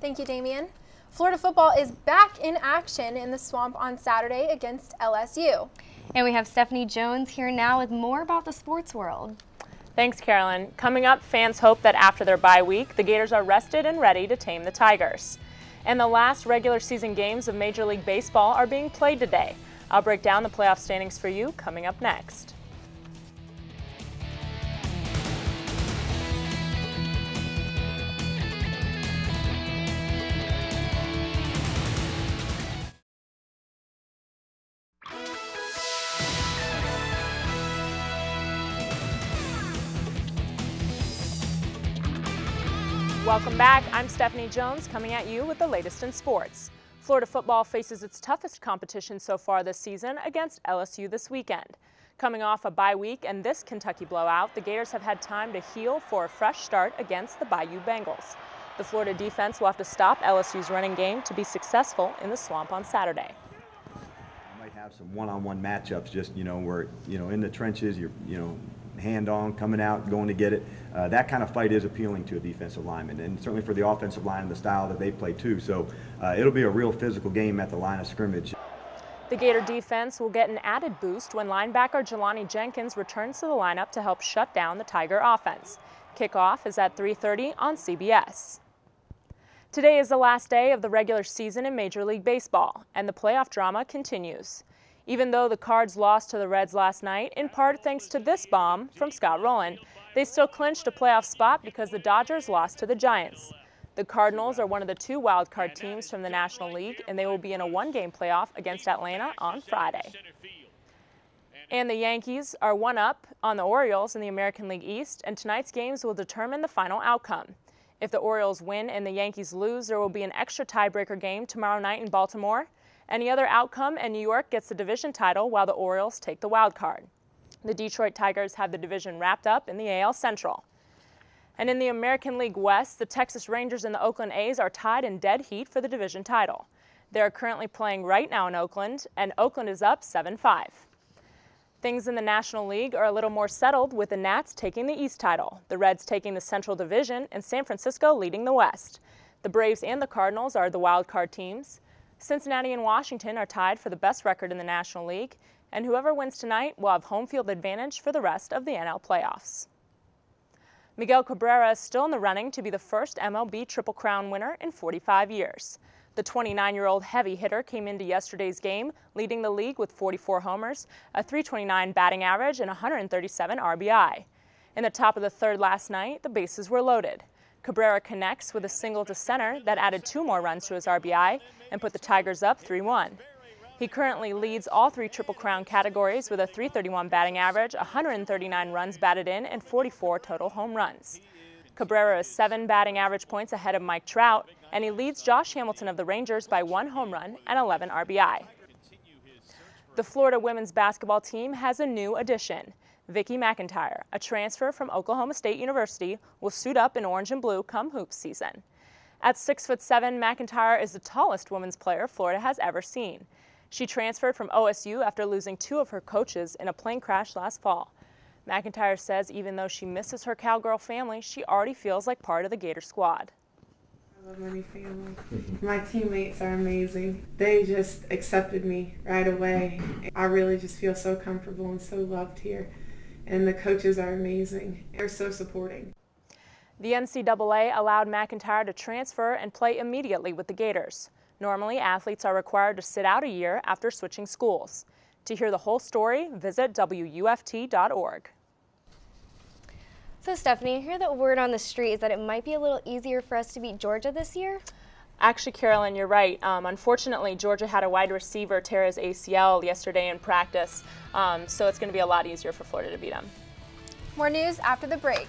Thank you, Damian. Florida football is back in action in the Swamp on Saturday against LSU. And we have Stephanie Jones here now with more about the sports world. Thanks, Carolyn. Coming up, fans hope that after their bye week, the Gators are rested and ready to tame the Tigers. And the last regular season games of Major League Baseball are being played today. I'll break down the playoff standings for you coming up next. Welcome back. I'm Stephanie Jones coming at you with the latest in sports. Florida football faces its toughest competition so far this season against LSU this weekend. Coming off a bye week and this Kentucky blowout, the Gators have had time to heal for a fresh start against the Bayou Bengals. The Florida defense will have to stop LSU's running game to be successful in the Swamp on Saturday. You might have some one-on-one matchups, just where in the trenches, you're hand on, coming out, going to get it. That kind of fight is appealing to a defensive lineman, and certainly for the offensive line and the style that they play too. So it'll be a real physical game at the line of scrimmage. The Gator defense will get an added boost when linebacker Jelani Jenkins returns to the lineup to help shut down the Tiger offense. Kickoff is at 3:30 on CBS. Today is the last day of the regular season in Major League Baseball, and the playoff drama continues. Even though the Cards lost to the Reds last night, in part thanks to this bomb from Scott Rowland, they still clinched a playoff spot because the Dodgers lost to the Giants. The Cardinals are one of the two wildcard teams from the National League, and they will be in a one-game playoff against Atlanta on Friday. And the Yankees are one up on the Orioles in the American League East, and tonight's games will determine the final outcome. If the Orioles win and the Yankees lose, there will be an extra tiebreaker game tomorrow night in Baltimore. Any other outcome, and New York gets the division title while the Orioles take the wild card. The Detroit Tigers have the division wrapped up in the AL Central. And in the American League West, the Texas Rangers and the Oakland A's are tied in dead heat for the division title. They are currently playing right now in Oakland, and Oakland is up 7-5. Things in the National League are a little more settled, with the Nats taking the East title, the Reds taking the Central Division, and San Francisco leading the West. The Braves and the Cardinals are the wild card teams. Cincinnati and Washington are tied for the best record in the National League, and whoever wins tonight will have home field advantage for the rest of the NL playoffs. Miguel Cabrera is still in the running to be the first MLB Triple Crown winner in 45 years. The 29-year-old heavy hitter came into yesterday's game leading the league with 44 homers, a .329 batting average, and 137 RBI. In the top of the third last night, the bases were loaded. Cabrera connects with a single to center that added 2 more runs to his RBI and put the Tigers up 3-1. He currently leads all 3 Triple Crown categories with a .331 batting average, 139 runs batted in, and 44 total home runs. Cabrera is 7 batting average points ahead of Mike Trout, and he leads Josh Hamilton of the Rangers by 1 home run and 11 RBI. The Florida women's basketball team has a new addition. Vicky McIntyre, a transfer from Oklahoma State University, will suit up in orange and blue come hoops season. At 6'7", McIntyre is the tallest women's player Florida has ever seen. She transferred from OSU after losing 2 of her coaches in a plane crash last fall. McIntyre says even though she misses her Cowgirl family, she already feels like part of the Gator squad. I love my new family. My teammates are amazing. They just accepted me right away. I really just feel so comfortable and so loved here. And the coaches are amazing. They're so supporting. The NCAA allowed McIntyre to transfer and play immediately with the Gators. Normally, athletes are required to sit out a year after switching schools. To hear the whole story, visit WUFT.org. So Stephanie, I hear the word on the street is that it might be a little easier for us to beat Georgia this year? Actually, Carolyn, you're right. Unfortunately, Georgia had a wide receiver tear his ACL yesterday in practice, so it's going to be a lot easier for Florida to beat them. More news after the break.